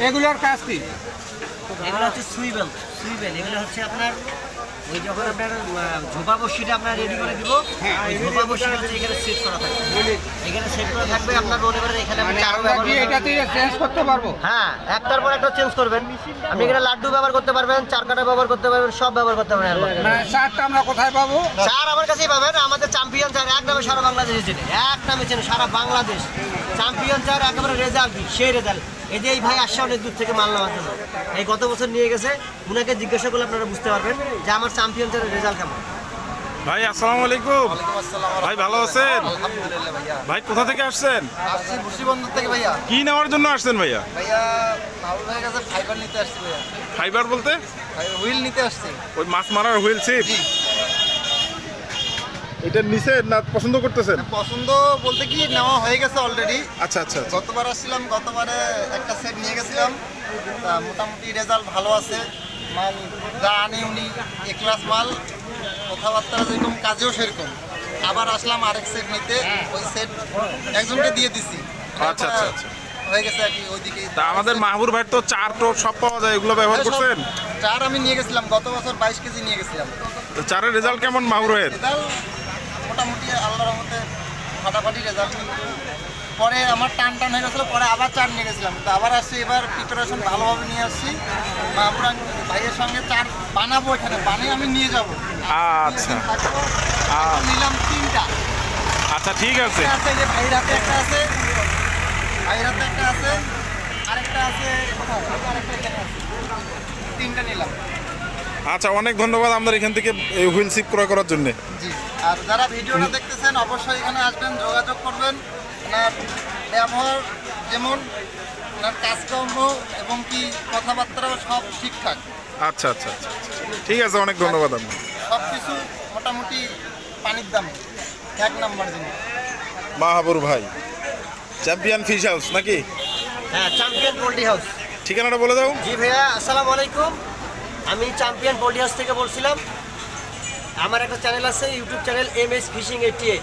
এগুলোর কাজ কি? এগুলো হচ্ছে সুইবেল। এগুলো হচ্ছে আপনার ওই যখন আপনার ঝোপা বসিটা আপনার রেডি করে দিব, ওই ঝোপা বসিটা হচ্ছে এখানে সেট করা থাকবে। এখানে সেট করা থাকবে আপনার রোলে করে এখানে আপনি চারও ব্যবহার করতে এটা দিয়ে চেঞ্জ করতে পারবো? হ্যাঁ, একটার পর একটা চেঞ্জ করবেন। আপনি এখানে লাড্ডু ব্যবহার করতে পারবেন, চার কাটা ব্যবহার করতে পারবেন, সব ব্যবহার করতে পারবেন। মানে চারটা আমরা কোথায় পাবো? চার আমার কাছেই পাবেন। আমাদের চ্যাম্পিয়ন চার এক নামে সারা বাংলাদেশে চেনে, এক নামে চেনে সারা বাংলাদেশ। চ্যাম্পিয়ন চার একেবারে রেজাল্ট, সেই রেজাল্ট। এই যে এই ভাই আসছে অনেক দূর থেকে মাল নেওয়ার জন্য, এই গত বছর নিয়ে গেছে। উনাকে জিজ্ঞাসা করলে আপনারা বুঝতে পারবেন যে আমার চ্যাম্পিয়ন চারের রেজাল্ট কেমন। ভাই আসসালামু আলাইকুম। ভাই ভালো আছেন? আলহামদুলিল্লাহ ভাইয়া। ভাই কোথা থেকে আসছেন? আসছি বন্ধুর থেকে ভাইয়া। কি নেওয়ার জন্য আসছেন ভাইয়া? ভাইয়া মাউল ভাইয়ের কাছে ফাইবার নিতে আসছি ভাইয়া। ফাইবার বলতে? হুইল নিতে আসছি। ওই মাছ মারার হুইল ছিপ? জি। এটা নিছেন না পছন্দ করতেছেন? পছন্দ বলতে কি নেওয়া হয়ে গেছে অলরেডি। আচ্ছা আচ্ছা আচ্ছা। গতবার আসছিলাম, গতবারে একটা সেট নিয়ে গেছিলাম। তা মোটামুটি রেজাল্ট ভালো আছে। মাল যা আনে উনি এ ক্লাস মাল, কথাবার্তা যেরকম কাজেও সেরকম। আবার আসলাম আরেক সেট নিতে, ওই সেট একজনকে দিয়ে দিছি। আচ্ছা আচ্ছা আচ্ছা। হয়ে গেছে আর কি ওইদিকে। তা আমাদের মাহবুর ভাই তো চার টোপ সব পাওয়া যায়, এগুলো ব্যবহার করছেন? চার আমি নিয়ে গেছিলাম গত বছর, 22 কেজি নিয়ে গেছিলাম। তো চারের রেজাল্ট কেমন মাহবুর ভাইয়ের? রেজাল্ট মোটামুটি আল্লাহর রহমতে ফাটাফাটি রেজাল্ট। পরে আমার টান হয়ে গেছিলো, পরে আবার চার নিয়ে গেছিলাম। তো আবার আসছি, এবার প্রিপারেশন ভালোভাবে নিয়ে আসছি। আমরা ভাইয়ের সঙ্গে চার বানাবো, এখানে বানিয়ে আমি নিয়ে যাবো। আচ্ছা নিলাম 3টা। আচ্ছা ঠিক আছে। আছে যে ভাইয়ের হাতে একটা আছে, ভাইয়ের হাতে একটা আছে, আরেকটা আছে কোথাও, আরেকটা এখানে আছে। 3টা নিলাম। আচ্ছা অনেক ধন্যবাদ আমাদের এখান থেকে এই হুইল সিপ ক্রয় করার জন্য। জি, আর যারা ভিডিওটা দেখতেছেন অবশ্যই এখানে আসবেন, যোগাযোগ করবেন। ওনার ব্যবহার যেমন, ওনার কাজকর্ম এবং কি কথাবার্তাও সব ঠিকঠাক। আচ্ছা আচ্ছা আচ্ছা ঠিক আছে, অনেক ধন্যবাদ আপনার। সব কিছু মোটামুটি পানির দাম 1 নাম্বার জিনিস। মাহবুর ভাই, চ্যাম্পিয়ন ফিশ হাউস নাকি? হ্যাঁ, চ্যাম্পিয়ন পোল্ট্রি হাউস। ঠিকানাটা বলে দাও। জি ভাইয়া, আসসালামু আলাইকুম। আমি চ্যাম্পিয়ন পোল্ট্রি হাউস থেকে বলছিলাম। আমার একটা চ্যানেল আছে, ইউটিউব চ্যানেল MS ফিশিং 88।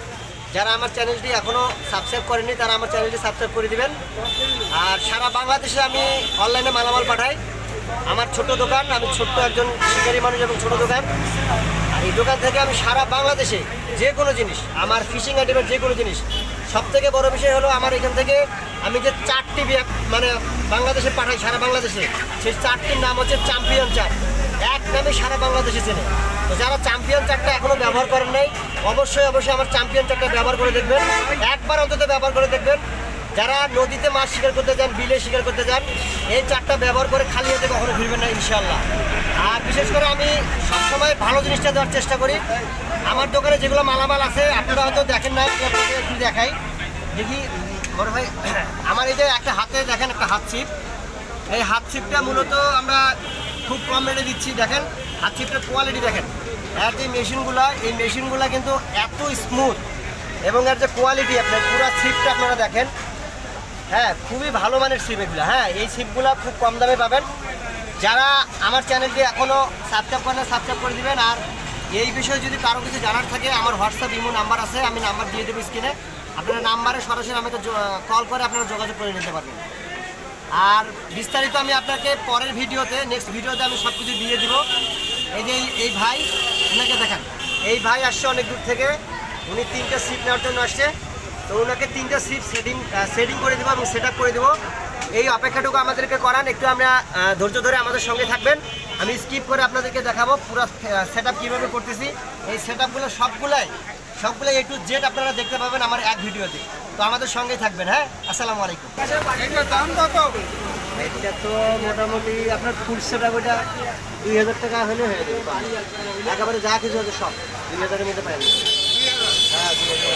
যারা আমার চ্যানেলটি এখনও সাবস্ক্রাইব করেনি তারা আমার চ্যানেলটি সাবস্ক্রাইব করে দিবেন। আর সারা বাংলাদেশে আমি অনলাইনে মালামাল পাঠাই। আমার ছোট দোকান, আমি ছোট্ট একজন শিকারী মানুষ এবং ছোট দোকান। আর এই দোকান থেকে আমি সারা বাংলাদেশে যে কোনো জিনিস, আমার ফিশিং আইটেমের যে কোনো জিনিস, সবথেকে বড় বিষয় হলো আমার এখান থেকে আমি যে 4টি মানে বাংলাদেশে পাঠাই, সারা বাংলাদেশে, সেই 4টির নাম হচ্ছে চ্যাম্পিয়ন চার। এক নামে সারা বাংলাদেশে চেনে। তো যারা চ্যাম্পিয়ন চারটা এখনও ব্যবহার করেন নাই, অবশ্যই আমার চ্যাম্পিয়ন চারটা ব্যবহার করে দেখবেন। একবার অন্তত ব্যবহার করে দেখবেন। যারা নদীতে মাছ শিকার করতে যান, বিলে শিকার করতে যান, এই চারটা ব্যবহার করে খালি হাতে কখনো ফিরবেন না ইনশাল্লাহ। আর বিশেষ করে আমি সবসময় ভালো জিনিসটা দেওয়ার চেষ্টা করি। আমার দোকানে যেগুলো মালামাল আছে আপনারা হয়তো দেখেন না, আপনাদেরকে একটু দেখাই। দেখি বড় ভাই, আমার এই যে একটা হাতে দেখেন একটা হাত ছিপ। এই হাত ছিপটা মূলত আমরা খুব কম রেটে দিচ্ছি। দেখেন হাত ছিপটার কোয়ালিটি দেখেন। আর যে মেশিনগুলো, এই মেশিনগুলো কিন্তু এত স্মুথ এবং এর যে কোয়ালিটি, আপনার পুরো ছিপটা আপনারা দেখেন। হ্যাঁ, খুবই ভালো মানের সিপ এগুলো। হ্যাঁ, এই সিপগুলো খুব কম দামে পাবেন। যারা আমার চ্যানেলটি এখনও সাবস্ক্রাইব করেন, সাবস্ক্রাইব করে দিবেন। আর এই বিষয়ে যদি কারো কিছু জানার থাকে, আমার হোয়াটসঅ্যাপ ইমো নাম্বার আছে, আমি নাম্বার দিয়ে দেবো স্ক্রিনে। আপনারা নাম্বারে সরাসরি আমাকে কল করে আপনারা যোগাযোগ করে নিতে পারবেন। আর বিস্তারিত আমি আপনাকে পরের ভিডিওতে, নেক্সট ভিডিওতে আমি সব কিছু দিয়ে দিব। এই যে এই ভাই, ওনাকে দেখান। এই ভাই আসছে অনেক দূর থেকে, উনি 3টা সিপ নেওয়ার জন্য আসছে। তো ওনাকে 3টা সিপ সেটিং করে দেবো এবং সেট আপ করে দেবো। এই অপেক্ষাটুকু আমাদেরকে করান। একটু আমরা ধৈর্য ধরে আমাদের সঙ্গে থাকবেন। আমি স্কিপ করে আপনাদেরকে দেখাবো পুরো সেট আপ কীভাবে করতেছি। এই সেট আপগুলো সবগুলাই A to Z আপনারা দেখতে পাবেন আমার এক ভিডিওতে। তো আমাদের সঙ্গেই থাকবেন। হ্যাঁ, আসসালামু আলাইকুম। এটার দাম কত? এটা তো মোটামুটি আপনার ফুল সেট আপ ওটা 2000 টাকা হলে হয়ে যাবে। একেবারে যা কিছু আছে সব 2000-এর মধ্যে পাবেন। হ্যাঁ, 2000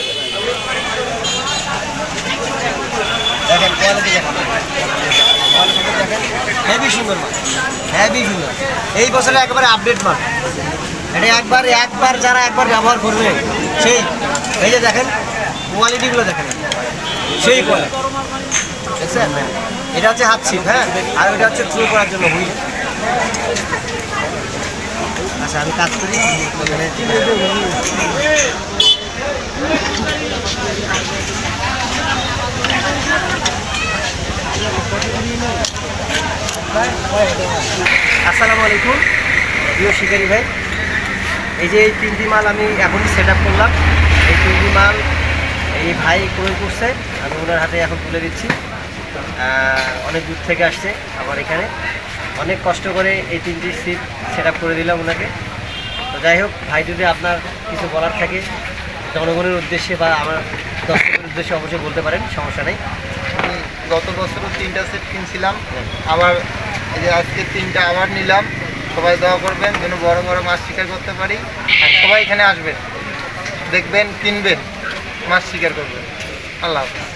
দেখেন কোয়ালিটি দেখেন, হেভি সুন্দর মাল, হেভি সুন্দর। এই বছরে একেবারে আপডেট মাল। এটা একবার যারা একবার ব্যবহার করবে সেই, এই যে দেখেন কোয়ালিটিগুলো দেখেন, সেই কোয়ালিটি দেখছেন। এটা হচ্ছে হাত ছিপ। হ্যাঁ, আর ওইটা হচ্ছে থ্রো করার জন্য হুইল। আচ্ছা, আমি কাজ করি আসসালামু আলাইকুম প্রিয় শিকারী ভাই, এই যে এই 3টি মাল আমি এখনই সেট আপ করলাম। এই 3টি মাল এই ভাই ক্রয় করছে, আমি ওনার হাতে এখন তুলে দিচ্ছি। অনেক দূর থেকে আসছে আমার এখানে, অনেক কষ্ট করে এই 3টি সিট সেট আপ করে দিলাম ওনাকে। তো যাই হোক ভাই, যদি আপনার কিছু বলার থাকে জনগণের উদ্দেশ্যে বা আমার দর্শকের উদ্দেশ্যে অবশ্যই বলতে পারেন, সমস্যা নেই। আমি গত বছরও 3টা সেট কিনছিলাম, আবার এই যে আজকে 3টা আবার নিলাম। সবাই দোয়া করবেন যেন বড় বড় মাছ শিকার করতে পারি, আর সবাই এখানে আসবেন, দেখবেন, কিনবেন, মাছ শিকার করবেন। আল্লাহ হাফেজ।